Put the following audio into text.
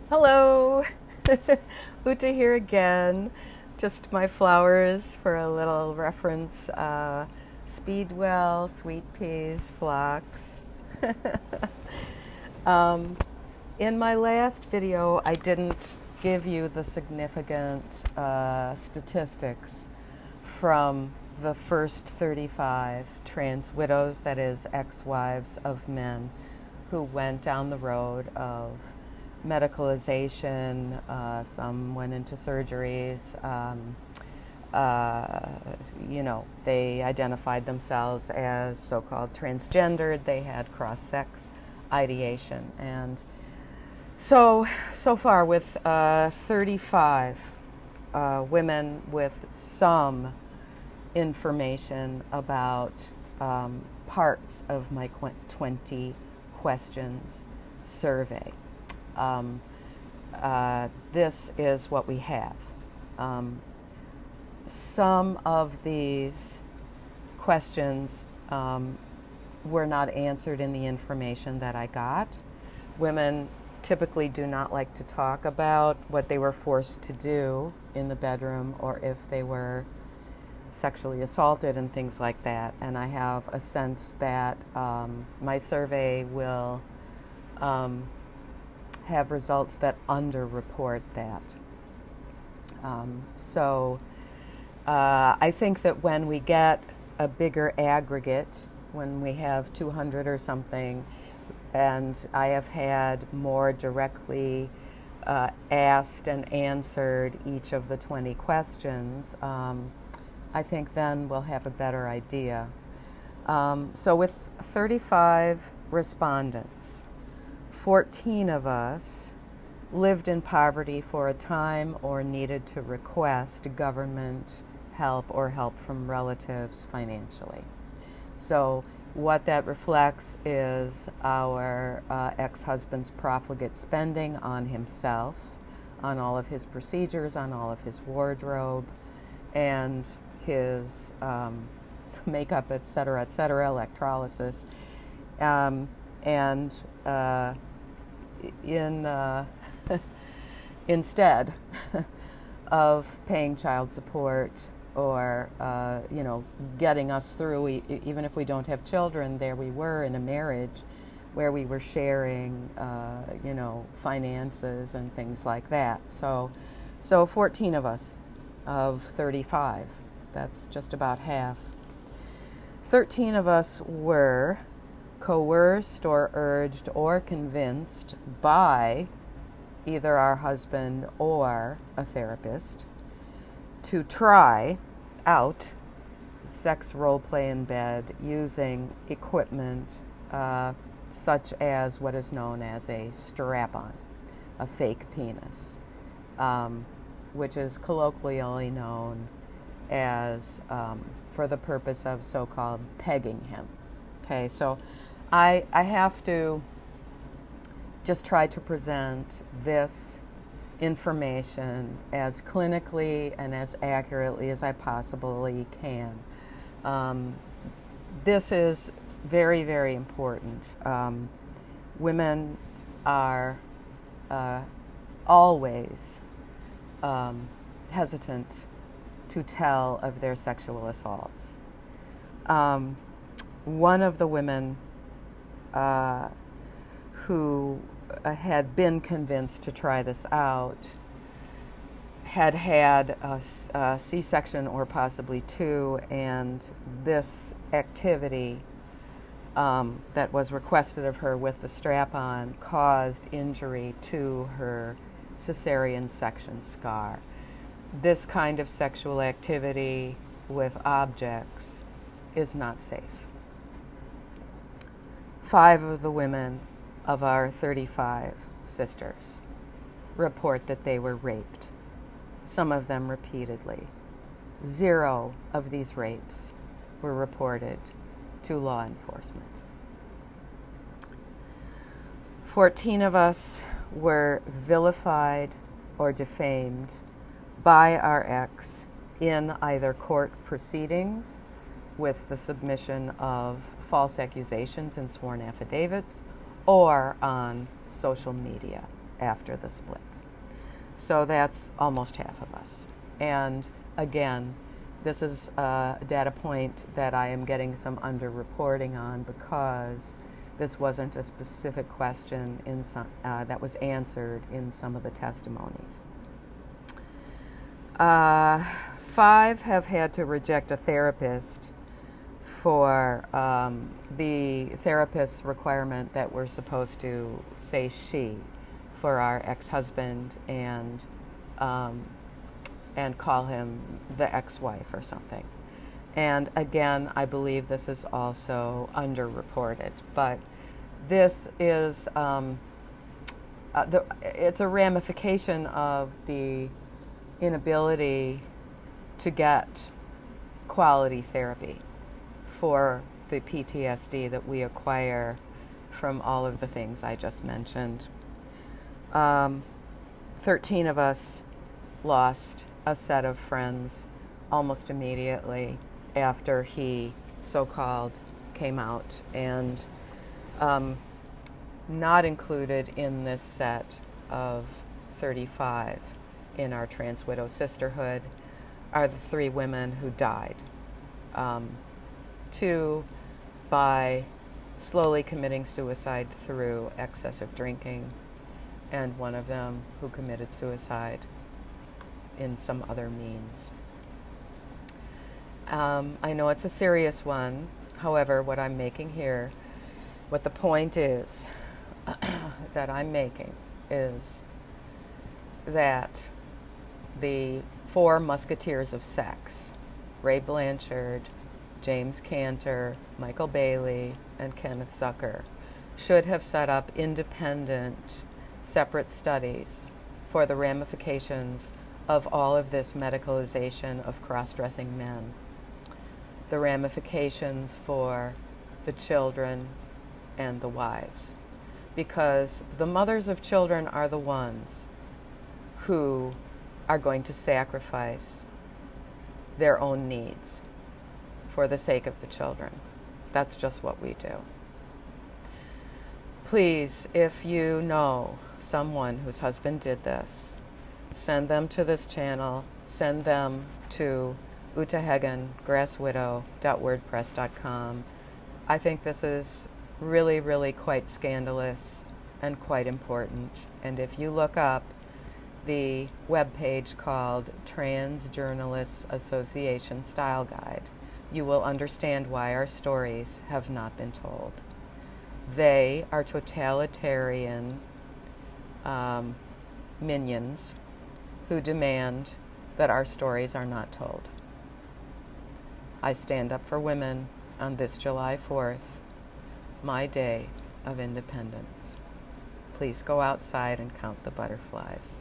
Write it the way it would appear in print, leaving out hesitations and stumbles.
Hello, Uta here again. Just my flowers for a little reference. Speedwell, sweet peas, phlox. um, in my last video, I didn't give you the significant statistics from the first 35 trans widows, that is, ex-wives of men who went down the road of medicalization. Some went into surgeries. They identified themselves as so-called transgendered. They had cross-sex ideation. And so far with 35 women with some information about parts of my 20 questions survey. This is what we have. Some of these questions were not answered in the information that I got. Women typically do not like to talk about what they were forced to do in the bedroom or if they were sexually assaulted and things like that. And I have a sense that my survey will have results that underreport that. I think that when we get a bigger aggregate, when we have 200 or something, and I have had more directly asked and answered each of the 20 questions, I think then we'll have a better idea. So with 35 respondents, 14 of us lived in poverty for a time or needed to request government help or help from relatives financially. So what that reflects is our ex-husband's profligate spending on himself, on all of his procedures, on all of his wardrobe, and his makeup, et cetera, electrolysis. Instead of paying child support or getting us through, even if we don't have children, there we were in a marriage where we were sharing finances and things like that. So 14 of us of 35, that's just about half. 13 of us were coerced or urged or convinced by either our husband or a therapist to try out sex role play in bed using equipment such as what is known as a strap-on, a fake penis, which is colloquially known as for the purpose of so-called pegging him. Okay, so I have to just try to present this information as clinically and as accurately as I possibly can. This is very, very important. Women are always hesitant to tell of their sexual assaults. One of the women who had been convinced to try this out had a C-section or possibly two, and this activity that was requested of her with the strap-on caused injury to her cesarean section scar. This kind of sexual activity with objects is not safe. 5 of the women of our 35 sisters report that they were raped, some of them repeatedly. 0 of these rapes were reported to law enforcement. 14 of us were vilified or defamed by our ex in either court proceedings with the submission of false accusations and sworn affidavits, or on social media. after the split. So that's almost half of us. And again, this is a data point that I am getting some underreporting on because this wasn't a specific question in some, that was answered in some of the testimonies. 5 have had to reject a therapist for the therapist's requirement that we're supposed to say she for our ex-husband and call him the ex-wife or something. And again, I believe this is also underreported, but this is it's a ramification of the inability to get quality therapy for the PTSD that we acquire from all of the things I just mentioned. 13 of us lost a set of friends almost immediately after he so-called came out, and not included in this set of 35 in our Trans Widow Sisterhood are the 3 women who died. 2 by slowly committing suicide through excessive drinking, and 1 of them who committed suicide in some other means. I know it's a serious one. However, what I'm making here, what the point is that I'm making is that the 4 musketeers of sex, Ray Blanchard, James Cantor, Michael Bailey, and Kenneth Zucker, should have set up independent, separate studies for the ramifications of all of this medicalization of cross-dressing men, the ramifications for the children and the wives, because the mothers of children are the ones who are going to sacrifice their own needs for the sake of the children. That's just what we do. Please, if you know someone whose husband did this, send them to this channel, send them to utahagen, grasswidow.wordpress.com. I think this is really, really quite scandalous and quite important. And if you look up the webpage called Trans Journalists Association Style Guide, you will understand why our stories have not been told. They are totalitarian minions who demand that our stories are not told. I stand up for women on this July 4th, my day of independence. Please go outside and count the butterflies.